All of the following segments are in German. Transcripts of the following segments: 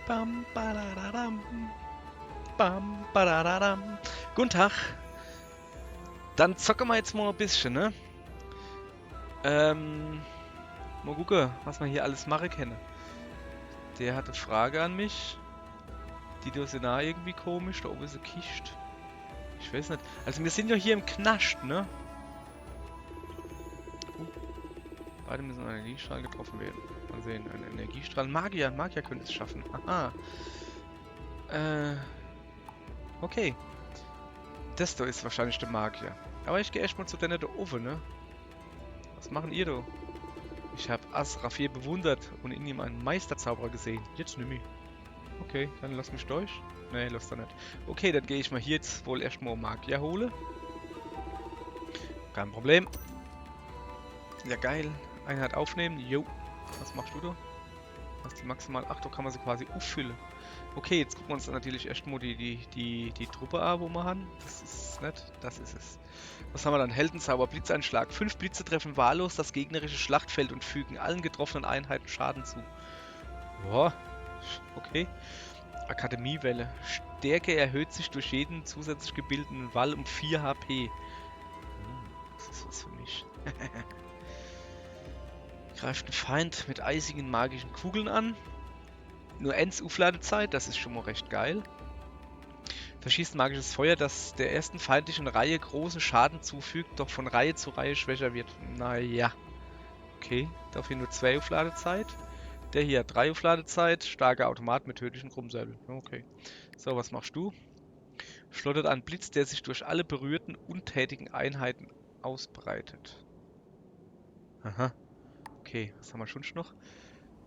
Bam, badadadam. Bam, badadadam. Guten Tag. Dann zocken wir jetzt mal ein bisschen, ne? Mal gucken, was wir hier alles machen können. Der hat eine Frage an mich. Die da sind auch irgendwie komisch. Da oben ist eine Kiste. Ich weiß nicht. Also wir sind ja hier im Knast, ne? Beide müssen an Energiestrahl getroffen werden. Mal sehen, ein Energiestrahl. Magier könnte es schaffen. Aha. Okay. Das da ist wahrscheinlich der Magier. Aber ich gehe erstmal zu denen da oben, ne? Was machen ihr da? Ich habe Asrafir bewundert und in ihm einen Meisterzauberer gesehen. Jetzt nimm ich. Okay, dann lass mich durch. Nee, lass da nicht. Okay, dann gehe ich mal hier jetzt wohl erstmal Magier hole. Kein Problem. Ja, geil. Einheit aufnehmen. Jo. Was machst du da? Was ist die maximal? Ach, da kann man sie quasi auffüllen. Okay, jetzt gucken wir uns natürlich erstmal die Truppe an, wo wir haben. Das ist nett. Das ist es. Was haben wir dann? Heldenzauber, Blitzeinschlag. 5 Blitze treffen wahllos das gegnerische Schlachtfeld und fügen allen getroffenen Einheiten Schaden zu. Boah. Okay. Akademiewelle. Stärke erhöht sich durch jeden zusätzlich gebildeten Wall um 4 HP. Das ist was für mich. Greift einen Feind mit eisigen magischen Kugeln an. Nur Ends-Aufladezeit, das ist schon mal recht geil. Verschießt magisches Feuer, das der ersten feindlichen Reihe großen Schaden zufügt, doch von Reihe zu Reihe schwächer wird. Naja. Okay, dafür nur 2 Aufladezeit. Der hier hat 3 Aufladezeit. Starker Automat mit tödlichen Krummsäbel. Okay. So, was machst du? Schlottert ein Blitz, der sich durch alle berührten, untätigen Einheiten ausbreitet. Aha. Okay, was haben wir schon noch?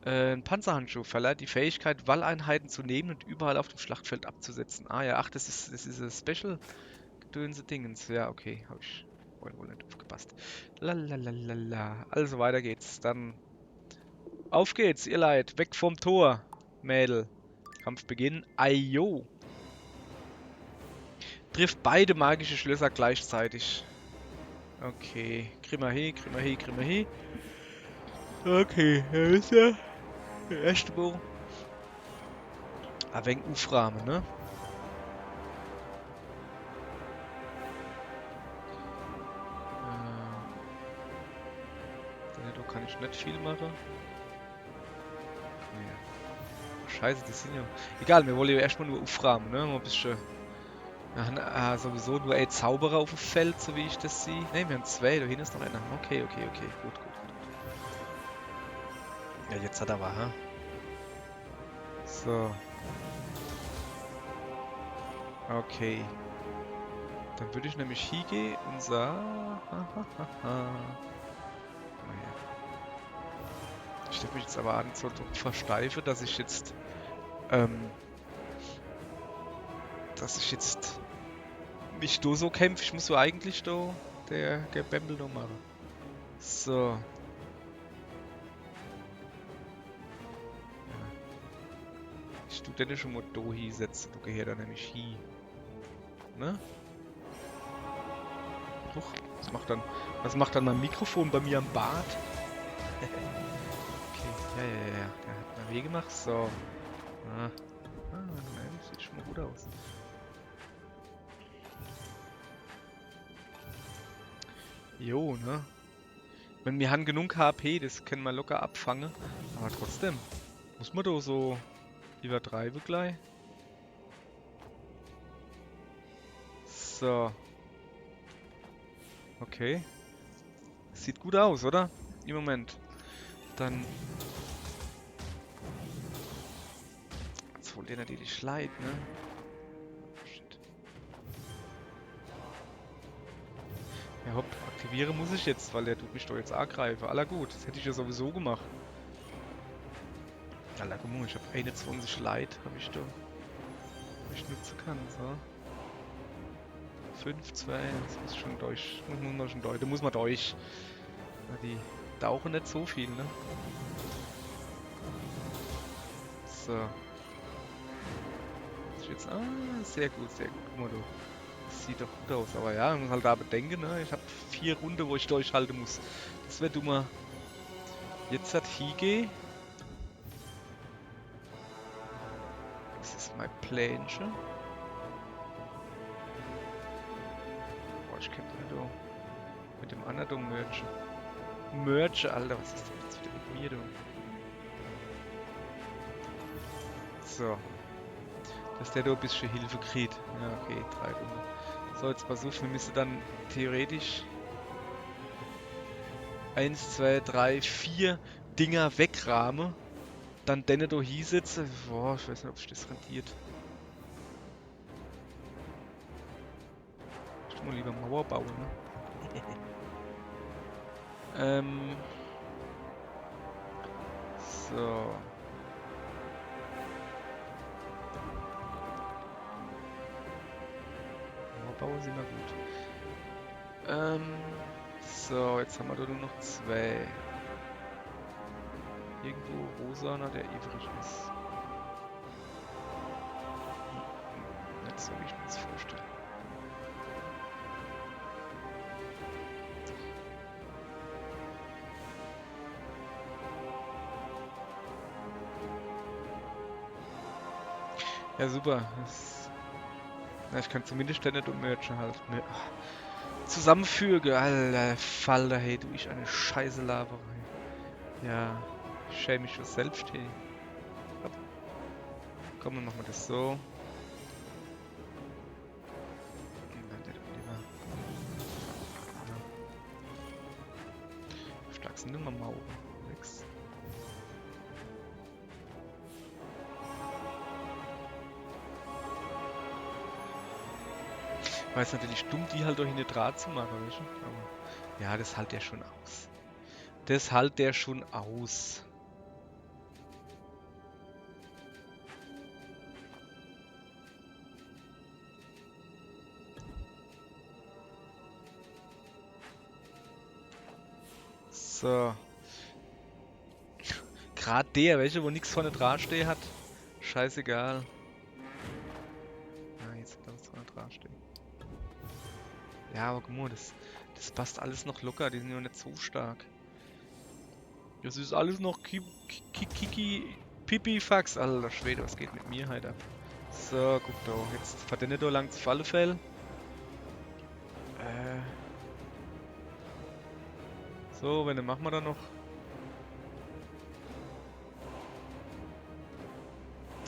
Ein Panzerhandschuh verleiht die Fähigkeit, Walleinheiten zu nehmen und überall auf dem Schlachtfeld abzusetzen. Ah ja, ach, das ist ein Special-Gedönse-Dingens. Ja, okay, habe ich wohl nicht aufgepasst. Lalalala. Also weiter geht's. Dann auf geht's, ihr Leid. Weg vom Tor, Mädel. Kampf beginnen. Ayo. Trifft beide magische Schlösser gleichzeitig. Okay. Krimahi. Okay, da ist ja der erste Bogen. Ein wenig Uframe, ne? Da kann ich nicht viel machen. Nee. Scheiße, das sind ja... Egal, wir wollen ja erstmal nur Uframe, ne? Mal ein bisschen... Ja, sowieso nur ein Zauberer auf dem Feld, so wie ich das sehe. Ne, wir haben 2, da hinten ist noch einer. Okay. Gut. Ja, jetzt hat er was, ha? So. Okay. Dann würde ich nämlich hingehen und sagen... Ich darf mich jetzt aber an so versteife, dass ich jetzt... mich da so kämpfe. Ich muss so eigentlich da der Gebämbel noch machen. So. Ich tu den schon mal da hinsetzen. Du gehst da nämlich hin. Ne? Huch, was macht dann mein Mikrofon bei mir am Bad? Okay, ja. Der hat einen Weg gemacht. So. Sieht schon mal gut aus. Jo, ne? Wenn wir haben genug HP, das können wir locker abfangen. Aber trotzdem, muss man da so übertreiben gleich. So. Okay. Sieht gut aus, oder? Im Moment. Dann... Jetzt holt ihr natürlich leid, ne? Shit. Ja, hopp, aktivieren muss ich jetzt, weil der tut mich doch jetzt angreifen. Aller gut, das hätte ich ja sowieso gemacht. Aller guck mal, ich habe 21 Leid, habe ich da. Ich nutzen kann, so. 5, 2, das muss schon durch. Da muss man durch. Ja, die tauchen nicht so viel, ne? So. Jetzt, sehr gut. Guck mal, du. Das sieht doch gut aus. Aber ja, man muss halt da bedenken, ne? Ich habe 4 Runden, wo ich durchhalten muss. Das wäre dummer. Jetzt hat Hige. Das ist mein Plänchen. Boah, ich kenne den da. Mit dem anderen Merch. Merch, Alter, was ist denn jetzt wieder mit mir, du? So. Dass der da ein bisschen Hilfe kriegt. Ja, okay, 3 Runden. So, jetzt pass auf, wir müssen dann theoretisch 1, 2, 3, 4 Dinger wegrahmen. Dann denne da hinsetzen. Boah, ich weiß nicht, ob sich das rentiert. Ich muss lieber Mauer bauen, ne? So. Mauerbauer sind wir gut. So, jetzt haben wir da nur noch 2. Irgendwo rosaner, der ewig ist. Nicht so, wie ich mir das vorstelle. Ja, super. Na, ich kann zumindest nicht um Merch halt zusammenfügen. Alter Falter, hey, du ich eine scheiße Laberei. Ja, ich schäme mich für selbst, hey. Hopp. Komm, dann machen wir das so. Und dann der lieber. Ja. Stark sind immer Mauern. Nix. Weil es natürlich dumm, die halt durch eine Draht zu machen, weißt du? Aber ja, das hält der schon aus. Das hält der schon aus. So. Gerade der, welche, wo nichts vorne dran stehen hat. Scheißegal. Ja, jetzt hat er was vorne dran stehen. Ja, aber guck mal, das passt alles noch locker, die sind ja nicht so stark. Das ist alles noch Pipifax. Alter Schwede, was geht mit mir heute ab? So, guck da, jetzt verdient da langs Fallefell. So, wenn dann machen wir da noch.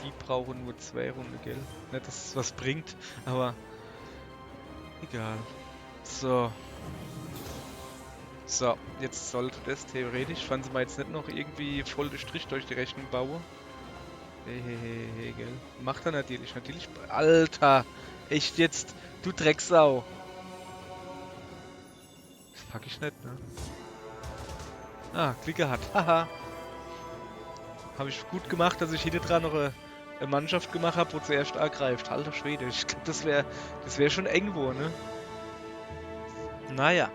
Die brauchen nur 2 Runden, gell? Nicht, dass es was bringt, aber egal. So. So, jetzt sollte das theoretisch, fanden sie mal jetzt nicht noch irgendwie voll den Strich durch die Rechnung bauen. Hey, gell? Macht er natürlich, Alter! Echt jetzt, du Drecksau! Das pack ich nicht, ne? Ah, Glück gehabt, haha! Habe ich gut gemacht, dass ich hinten dran noch eine Mannschaft gemacht habe, wo zuerst angreift. Alter Schwede, ich glaube, das wär schon eng wo, ne? Naja.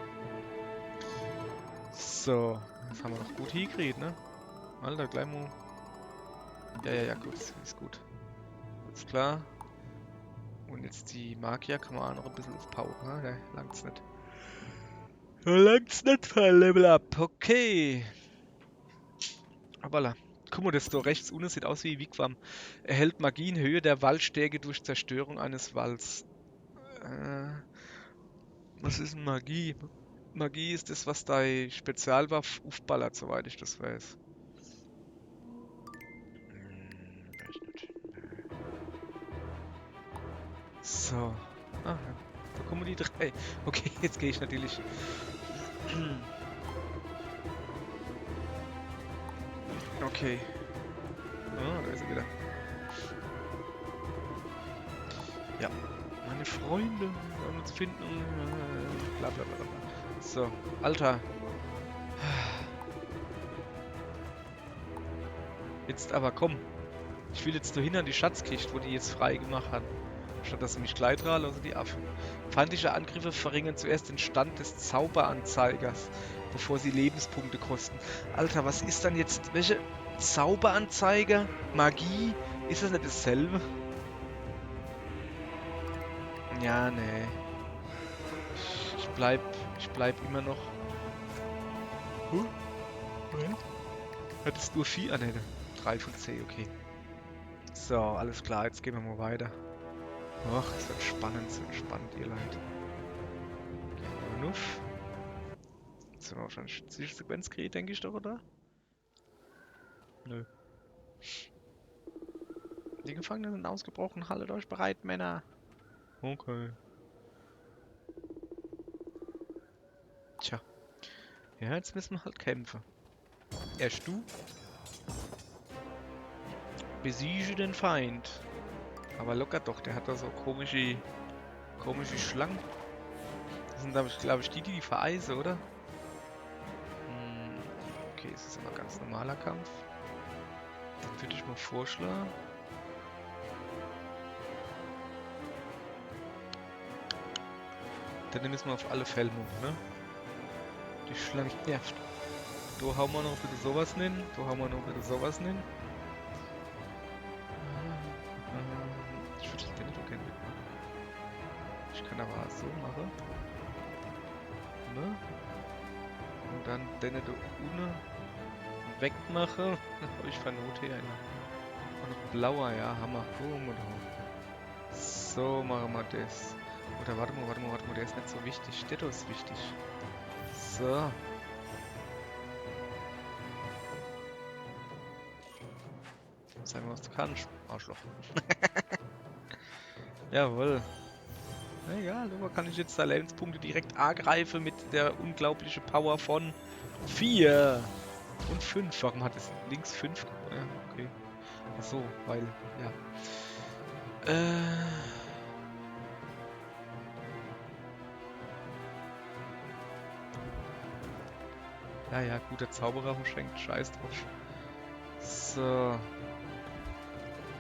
So, das haben wir noch gut hingekriegt, ne? Alter, gleich mal. Ja, gut, ist gut. Ist klar. Und jetzt die Magier kann man auch noch ein bisschen aufbauen, ne? Da langt's nicht. Level up. Okay. Hoppala. Guck mal, das da rechts unten sieht aus wie Wigwam. Erhält Magie in Höhe der Waldstärke durch Zerstörung eines Walds. Was ist denn Magie? Magie ist das, was dein Spezialwaffe aufballert, soweit ich das weiß. Weiß nicht. So. Ah, da kommen die 3. Okay, jetzt gehe ich natürlich. Okay. Ah, da ist er wieder. Ja. Meine Freunde wollen uns finden. Bla bla bla bla. So, Alter. Jetzt aber komm. Ich will jetzt nur hin an die Schatzkiste, wo die jetzt frei gemacht hat. Statt dass sie mich gleich dran lassen, die Affen. Feindliche Angriffe verringern zuerst den Stand des Zauberanzeigers, bevor sie Lebenspunkte kosten. Alter, was ist dann jetzt? Welche Zauberanzeiger? Magie? Ist das nicht dasselbe? Ja, nee. Ich bleib immer noch. Hattest du 4? Ah, ne, 3 von C, okay. So, alles klar, jetzt gehen wir mal weiter. Ach, es wird spannend, es wird spannend, ihr Leid. Gehen wir nuff. Jetzt sind wir wahrscheinlich sicher Sequenz kriegen, denke ich doch, oder? Nö. Die Gefangenen sind ausgebrochen, haltet euch bereit, Männer. Okay. Tja. Ja, jetzt müssen wir halt kämpfen. Erst du. Besiege den Feind. Aber locker doch, der hat da so komische Schlangen. Das sind, glaube ich, die vereisen, oder? Okay, es ist aber ganz normaler Kampf. Dann würde ich mal vorschlagen. Dann müssen wir auf alle Fälle machen, ne? Die Schlange nervt. Da hauen wir noch bitte sowas hin. Da hauen wir noch bitte sowas hin. Ich würde den nicht gerne mitmachen. Ich kann aber auch so machen. Ne? Und dann den da unten wegmache. Ich vernote hier einer. Und noch blauer, ja, Hammer. So machen wir das. Oder warte mal, der ist nicht so wichtig. Der da ist wichtig. So. Sag mal, was du kannst, Arschloch. Jawohl. Egal, aber kann ich jetzt da Lebenspunkte direkt angreifen mit der unglaublichen Power von 4 und 5. Warum hat es links 5? Ja, okay. Achso, weil, ja. Ja, gut, der Zauberer verschenkt. Scheiß drauf. So.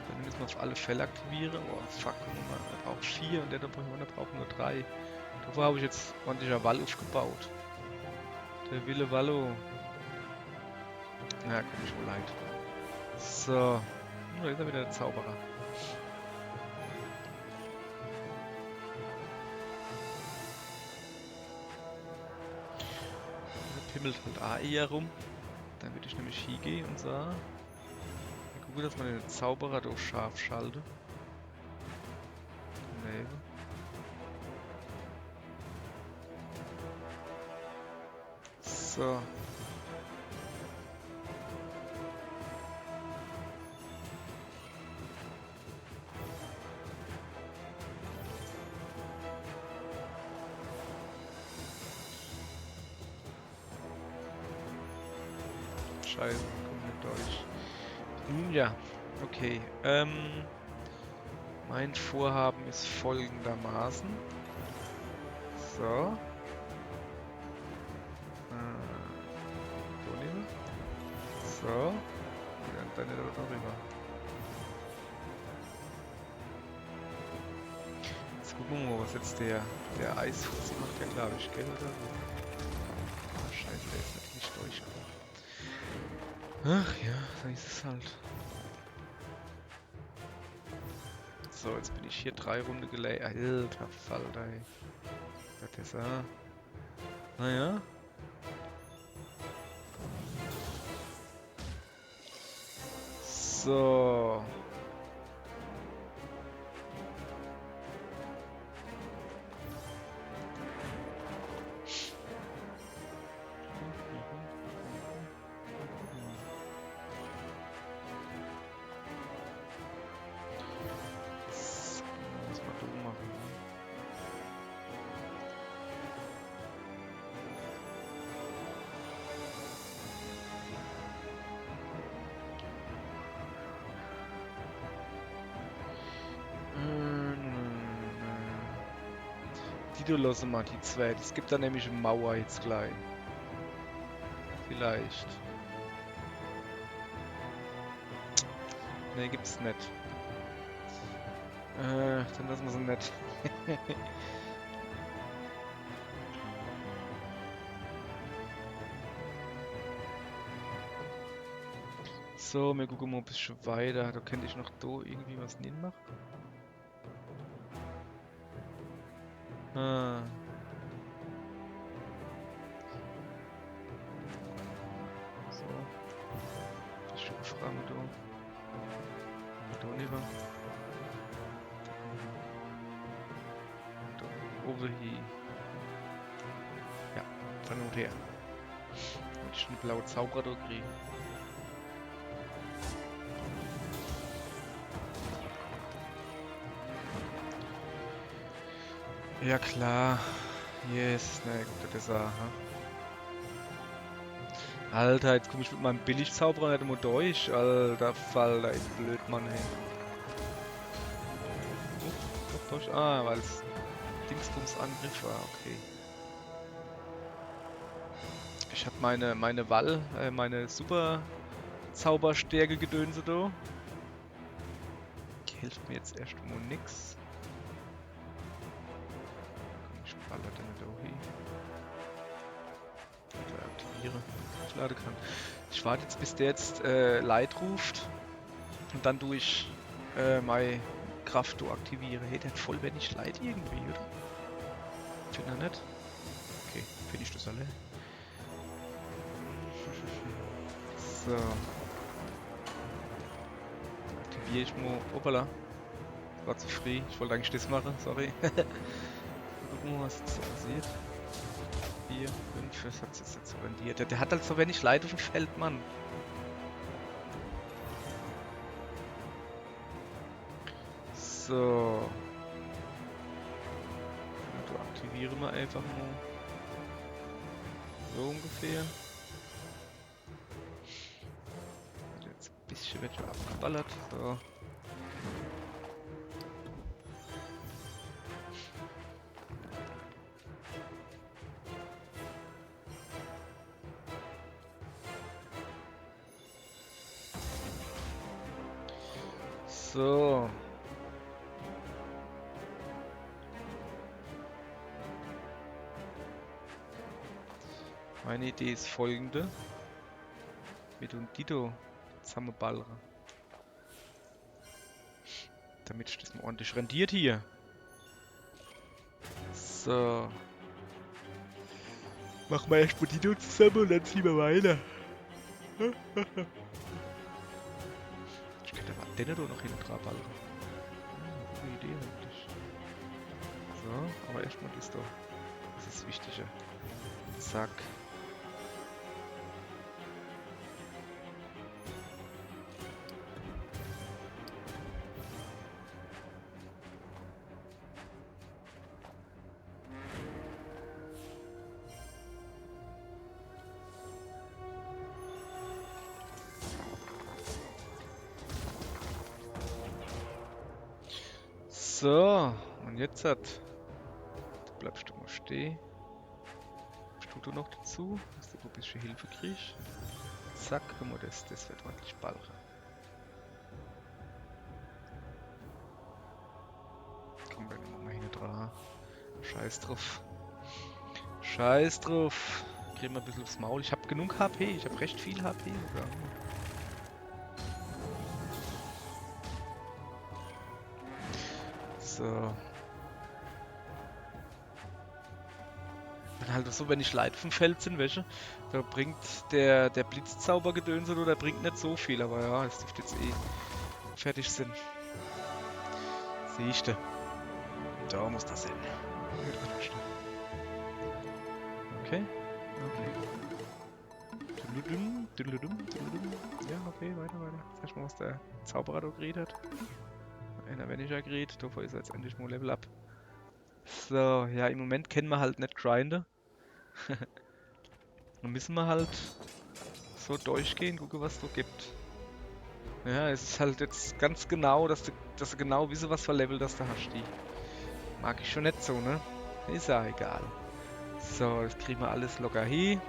Dann müssen wir auf alle Fälle aktivieren. Oh, fuck, er braucht 4 und der da braucht nur 3. Davor habe ich jetzt ordentlicher Wall aufgebaut. Der Wille Wallo. Ja, komm ich wohl leid. So. Da ist er wieder der Zauberer. Der pimmelt halt auch eher rum. Dann würde ich nämlich hingehen und sagen. Gut, dass man den Zauberer doch scharf schalte. Nee. So. Scheiße, kommt nicht durch. Ja, okay. Mein Vorhaben ist folgendermaßen. So. So nehmen. So. Und dann darüber. Jetzt gucken wir mal, was jetzt der Eisfuß macht, ja glaube ich, gell, oder so. Ah, scheiße, der ist natürlich nicht durchgekommen. Ach ja, so ist es halt. So, jetzt bin ich hier 3 Runden gelegt. Alter Falter, ey. Das ist naja. So. Was mal dumm machen. Die lassen wir, die zwei. Es gibt da nämlich eine Mauer jetzt gleich. Vielleicht. Ne, gibt's nicht. Dann lassen wir sie nicht. So, wir gucken mal ein bisschen weiter. Da könnte ich noch da irgendwie was nicht machen. Ah. So. Bisschen Fragen da. Da nicht einfach. Over hier. Ja, von Not her. Damit ich eine blaue Zauberer kriege. Ja klar. Yes, ne, gut, das ist er. Alter, jetzt komme ich mit meinem Billigzauberer nicht immer durch. Alter Fall, da ist blöd, Mann, ey. Doch durch. Ah, weil es Dingsbums-Angriff war, okay. Ich habe meine Super Zauberstärke gedönse da. Die hilft mir jetzt erst mal nix. Komm, ich baller den da hin. Oder aktiviere. Ich lade kann. Ich warte jetzt, bis der jetzt Light ruft. Und dann durch meine Kraft aktiviere. Hey, der hat voll wenig Light irgendwie, oder? Finde er nicht? Okay, finde ich das alle. So. Aktiviere ich mal. Hoppala. War zu früh. Ich wollte eigentlich das machen, sorry. Gucken, was jetzt passiert. 4, 5, was hat es jetzt so rendiert? Der hat halt so wenig Leid auf dem Feld, Mann. So. Du aktiviere mal einfach mal. So ungefähr. Jetzt ein bisschen wird schon abgeballert. So. So. Meine Idee ist folgende. Mit und Dito zusammenballern. Damit sich das mal ordentlich rendiert hier. So. Machen wir erst mal Dito zusammen und dann ziehen wir weiter. Ich könnte aber den da noch hinten dran ballern. Gute Idee eigentlich. So, aber erstmal das da. Das ist das Wichtige. Zack. So, und jetzt hat. Du bleibst du mal stehen. Tut du noch dazu, dass du ein bisschen Hilfe kriegst. Zack, guck mal, das wird ordentlich ballern. Komm, wir machen mal hinten dran. Scheiß drauf. Scheiß drauf. Kriegen wir ein bisschen aufs Maul. Ich habe genug HP, ich habe recht viel HP sogar. So. Wenn halt so, wenn ich Leid vom Feld sind, welche, da bringt der Blitzzaubergedöns oder der bringt nicht so viel, aber ja, es dürfte jetzt eh fertig sein. Siehste. Da muss das hin. Okay. Ja, okay, weiter. Sag mal, was der Zauberer da geredet hat. Einer weniger geredet, dafür ist er jetzt endlich mal Level Up. So, ja, im Moment kennen wir halt nicht grinden. Dann müssen wir halt so durchgehen, gucken, was es gibt. Ja, es ist halt jetzt ganz genau, dass du genau wissen, was für Level das da hast. Die mag ich schon nicht so, ne? Ist ja egal. So, das kriegen wir alles locker hin.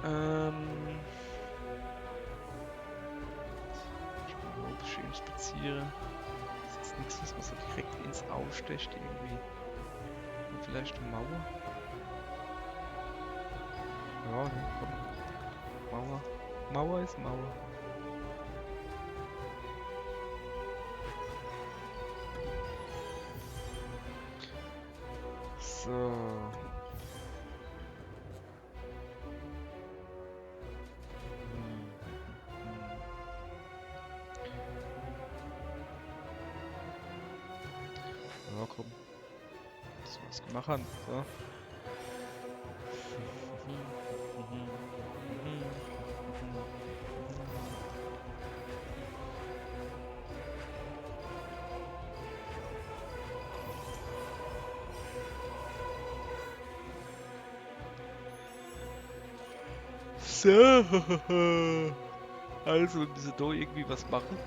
Ich will mal schön inspizieren. Das ist jetzt nichts, was man so direkt ins Auge stecht irgendwie. Und vielleicht eine Mauer? Ja, ne, komm. Mauer. Mauer ist Mauer. So. Was machen? So. So. Also, wir müssen da irgendwie was machen,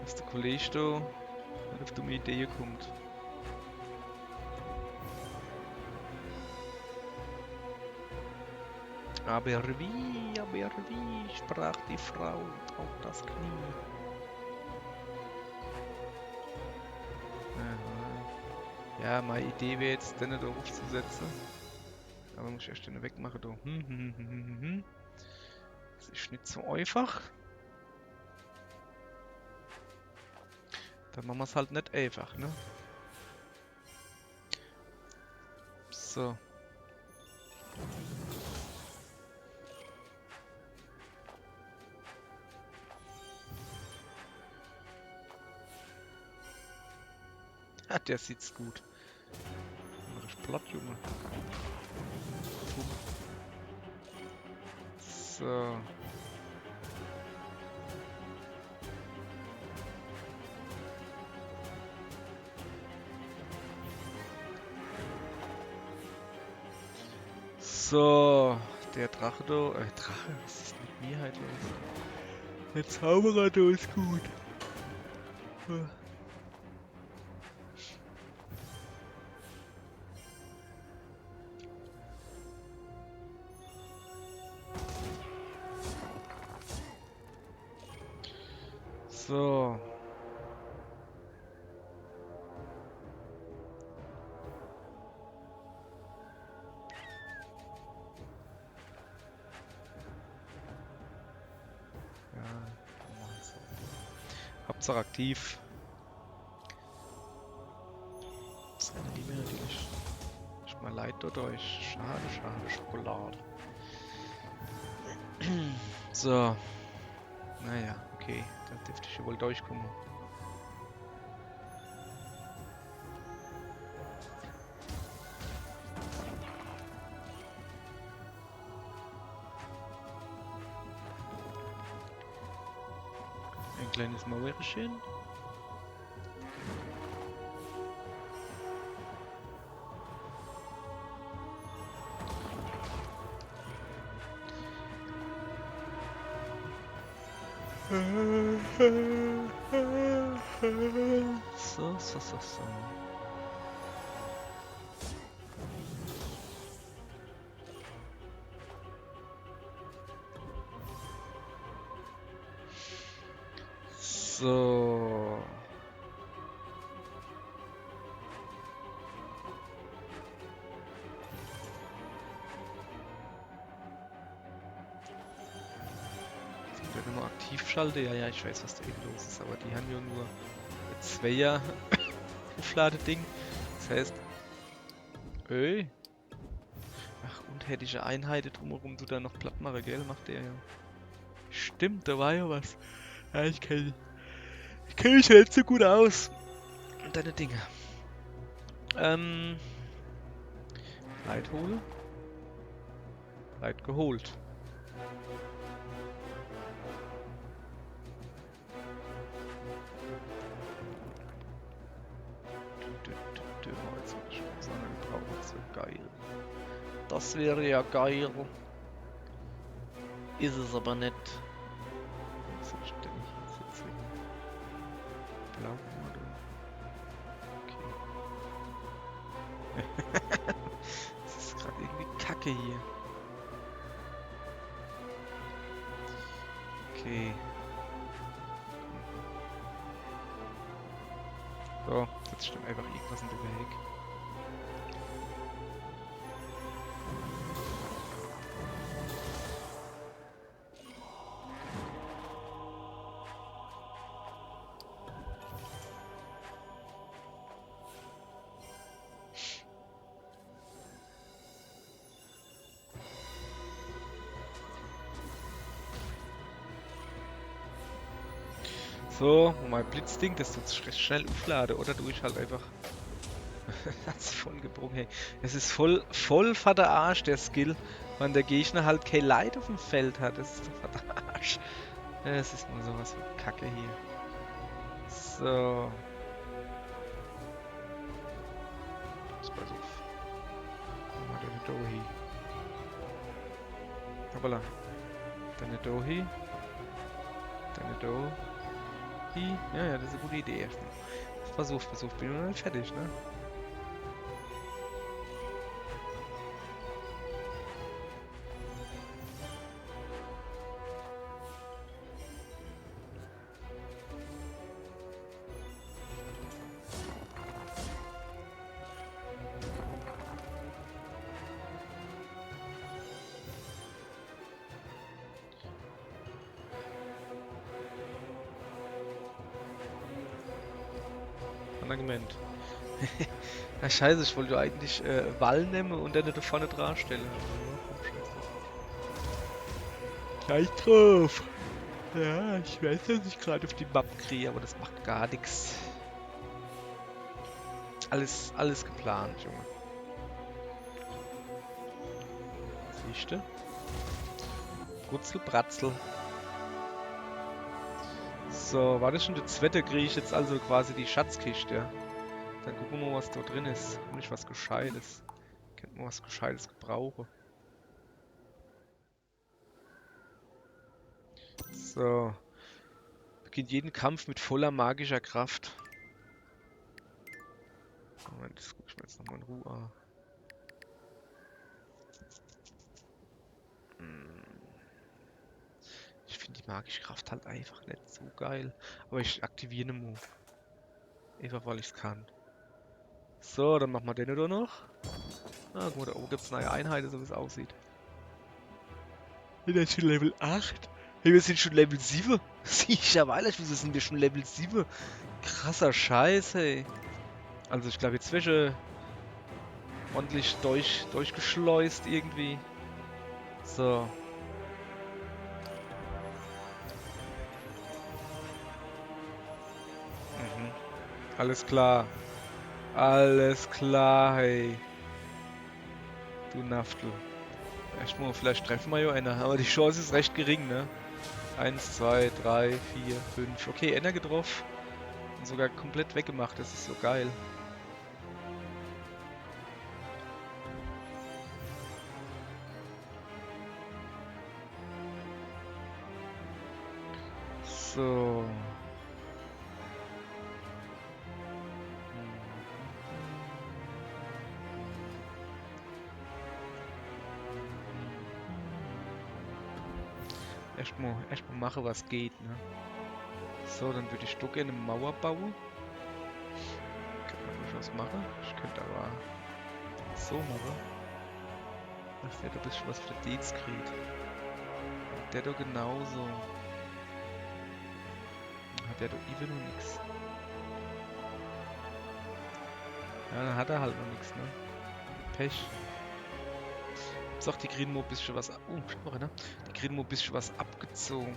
dass der Kollege da nicht auf dumme Idee kommt. Aber wie, sprach die Frau auf das Knie. Aha. Ja, meine Idee wäre jetzt, den da aufzusetzen. Aber muss ich erst den wegmachen da. Das ist nicht so einfach. Dann machen wir es halt nicht einfach, ne? So. Ah, der sieht's gut. Mach ich platt, Junge. So. So, der Drache da. Drache, was ist mit mir halt los? Der Zauberer da ist gut. So. Ja, machen so. Hauptsache aktiv. Das rennen die mir natürlich. Ist mal leid dort euch. Schade, Schokolade. So. Naja, okay. Da dürfte ich ja wohl durchkommen. Ein kleines Mauerchen. So. So. Wenn ich mal aktiv schalte, ja, ich weiß, was da eben los ist, aber die haben ja nur ein Zweier Aufladeding. Das heißt, ach, untätige Einheiten drumherum, du da noch platt machen, gell? Macht der ja. Stimmt, da war ja was. Ja, ich kenn mich halt so gut aus. Und deine Dinge. Leid holen. Leid geholt. Geil. Das wäre ja geil. Ist es aber nicht. So ständig hinsetzen. Blau Okay. Das ist gerade irgendwie kacke hier. Okay. So, jetzt stimmt einfach irgendwas in der Weg. So, und mein Blitzding, das tut recht schnell aufladen, oder tue ich halt einfach Hat's voll gebrochen, hey. Es ist voll der Arsch, der Skill, wenn der Gegner halt kein Leid auf dem Feld hat. Das ist doch der Arsch. Es ist nur sowas von Kacke hier. So. Jetzt pass auf. Machen wir den Dohi. Hoppala. Deine Dohi. Deine Dohi. Ja, das ist eine gute Idee erstmal. Versuch. Bin ich noch nicht fertig, ne? Argument. Ja, scheiße, ich wollte eigentlich Wall nehmen und dann da vorne dran stellen. Gleich drauf! Ja, ich weiß, dass ich gerade auf die Map kriege, aber das macht gar nichts. Alles geplant, Junge. Siehste? Brutzel, Bratzel. So, war das schon der zweite? Kriege ich jetzt also quasi die Schatzkiste. Dann gucken wir mal, was da drin ist. Nicht was Gescheites. Könnten wir was Gescheites gebrauchen. So. Beginnt jeden Kampf mit voller magischer Kraft. Moment, das gucke ich mir jetzt nochmal in Ruhe an. Ich finde die magische Kraft halt einfach nicht so geil. Aber ich aktiviere den Move. Einfach weil ich es kann. So, dann machen wir den oder noch. Ah, guck mal, da oben gibt es neue Einheiten, so wie es aussieht. Der ist schon Level 8. Hey, wir sind schon Level 7. Sicher, weil wieso sind wir schon Level 7? Krasser Scheiß, hey. Also ich glaube, jetzt wäre ordentlich durchgeschleust irgendwie. So. Mhm. Alles klar. Alles klar, hey. Du Naftel. Erstmal, vielleicht treffen wir ja einer, aber die Chance ist recht gering, ne? 1, 2, 3, 4, 5. Okay, einer getroffen. Und sogar komplett weggemacht, das ist so geil. So. Erstmal mache, was geht, ne? So, dann würde ich doch gerne eine Mauer bauen. Könnte man durchaus machen. Ich könnte aber so machen. Dass der da ein bisschen was für den Dienst kriegt. Und der doch genauso. Dann hat der doch even noch nichts. Ja, dann hat er halt noch nichts, ne? Pech. Sagt die kriegen nur ein bisschen was. Oh, schau mal, ne? Die kriegen nur ein bisschen was abgezogen.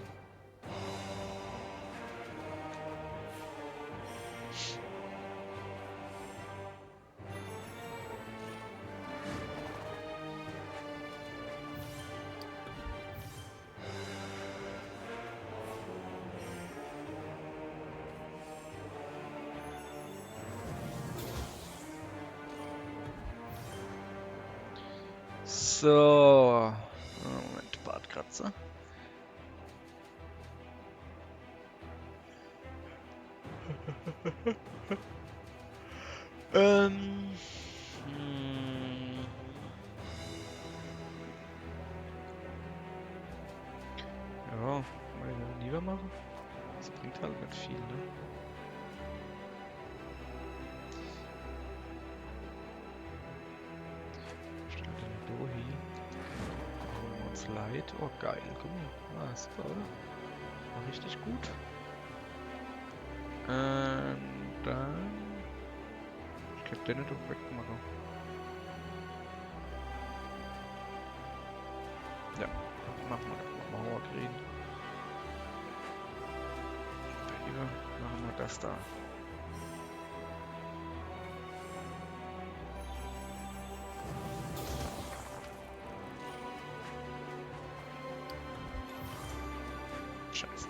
So. Moment, Bartkratzer. ähm. Ja, mal lieber machen. Das bringt halt nicht viel, ne? Stell den Dohi. Holen wir uns Light. Oh, geil. Guck mal. Ah, super, oder? War richtig gut. Dann. Ich könnte den doch wegmachen. Ja, machen wir Mauer green. Hier machen wir das da. Scheiße.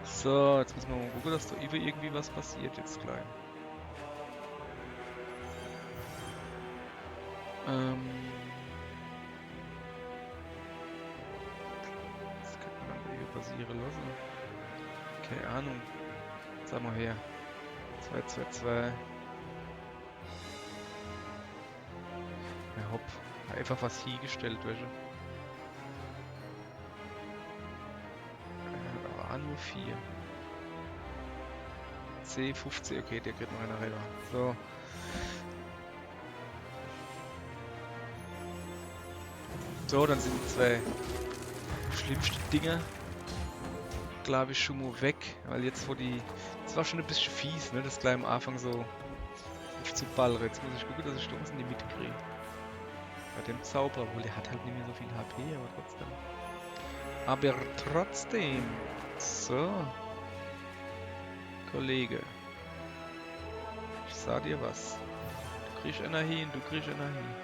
So, jetzt müssen wir mal gucken, dass da irgendwie was passiert jetzt gleich. Das könnte man dann hier passieren lassen. Keine Ahnung. Sag mal her. 2, 2, 2. Ja, hopp. Einfach was hier gestellt, weißt du. Da war nur 4. C15, okay, der kriegt noch einer rüber. So. So, dann sind die 2 schlimmsten Dinger, glaube ich, schon mal weg. Weil jetzt, wo die... Das war schon ein bisschen fies, ne? Das gleich am Anfang so zu ballern. Jetzt muss ich gucken, dass ich da was in die Mitte kriege. Bei dem Zauberer, obwohl der hat halt nicht mehr so viel HP, aber trotzdem. Aber trotzdem. So. Kollege. Ich sag dir was. Du kriegst Energie und du kriegst Energie.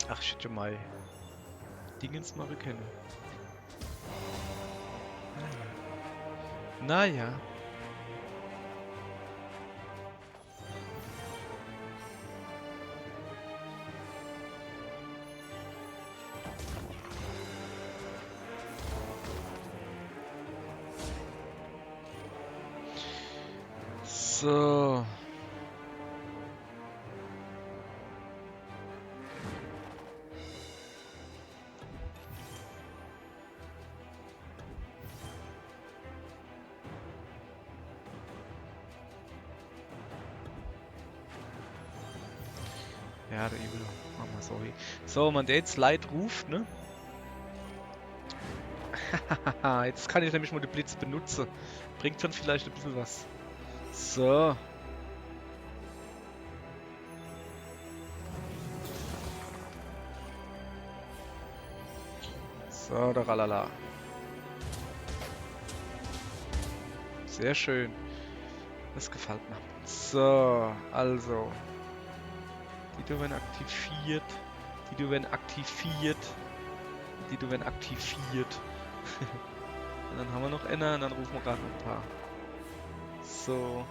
Ach, ich hätte mal Dingens mal kennen. Naja. So. Ja, der Evil. Mach mal, sorry. So, man, der jetzt Light ruft, ne? Jetzt kann ich nämlich mal den Blitz benutzen. Bringt dann vielleicht ein bisschen was. So. So, der Ralala. Sehr schön. Das gefällt mir. So, also. Die werden aktiviert. Die werden aktiviert. Die werden aktiviert. Und dann haben wir noch einer und dann rufen wir gerade noch ein paar. So.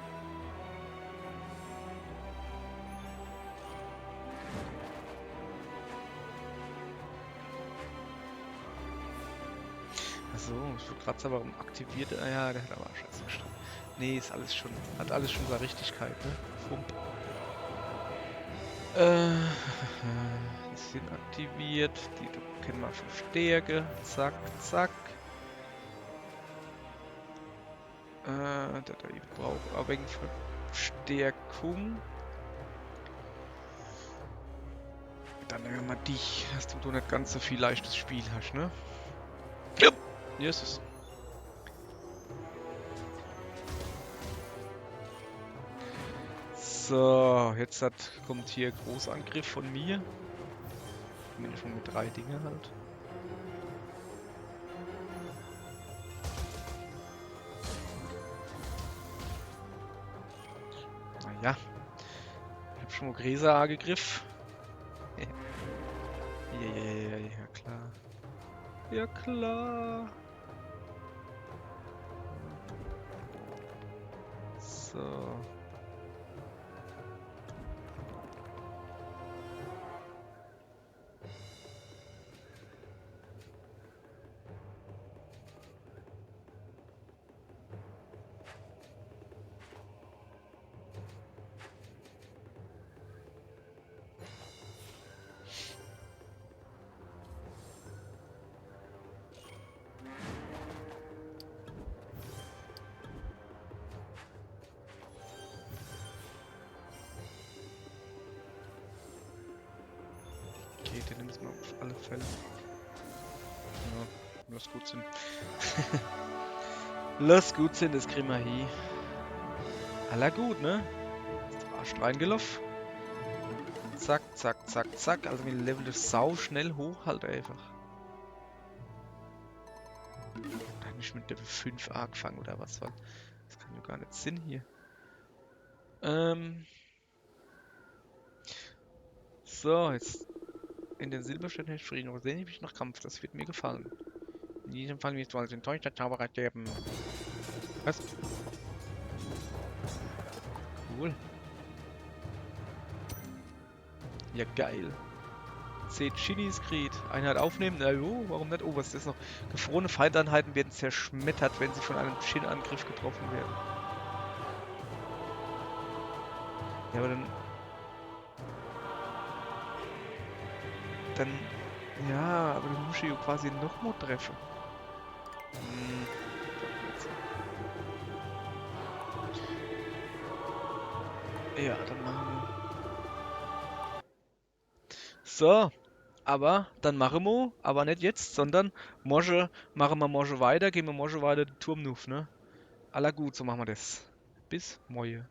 Achso, ich wollte gerade sagen, warum aktiviert. Ah ja, der hat aber scheiße gestanden. Nee, ist alles schon. Hat alles schon seine Richtigkeit, ne? Fump. Die sind aktiviert. Die können wir verstärken. Zack, zack. Der da braucht auch wegen Verstärkung. Dann nehmen wir mal dich, dass du nicht ganz so viel leichtes Spiel hast, ne? Ja, Jesus. So, jetzt kommt hier Großangriff von mir. Bin ich schon mit 3 Dingen halt. Naja. Ich hab schon mal Gräser angegriffen. Ja, klar. Ja, klar. So. Okay, den müssen wir auf alle Fälle. Ja, lass gut sein. Lass gut sein, das kriegen wir hier. Aller gut, ne? Arsch reingelaufen. Zack, zack. Also wir leveln das sau schnell hoch halt einfach. nicht mit Level 5 angefangen oder was? Weil das kann ja gar nicht Sinn hier. So, jetzt in den Silberstädten hätte ich Frieden oder sehen ich nach Kampf. Das wird mir gefallen. In jedem Fall wirst du als enttäuschter Zauberer sterben. Was? Cool. Ja, geil. 10 Chinis-Krieg. Einheit aufnehmen? Na jo, warum nicht? Oh, was ist das noch? Gefrorene Feindeinheiten werden zerschmettert, wenn sie von einem Chin-Angriff getroffen werden. Ja, aber dann... Ja, aber dann muss ich ja quasi nochmal treffen. Hm. Ja, dann machen wir... So, aber dann machen wir, aber nicht jetzt, sondern morgen machen wir morgen weiter, gehen wir morgen weiter den Turm rauf, ne? Aller gut, so machen wir das. Bis morgen.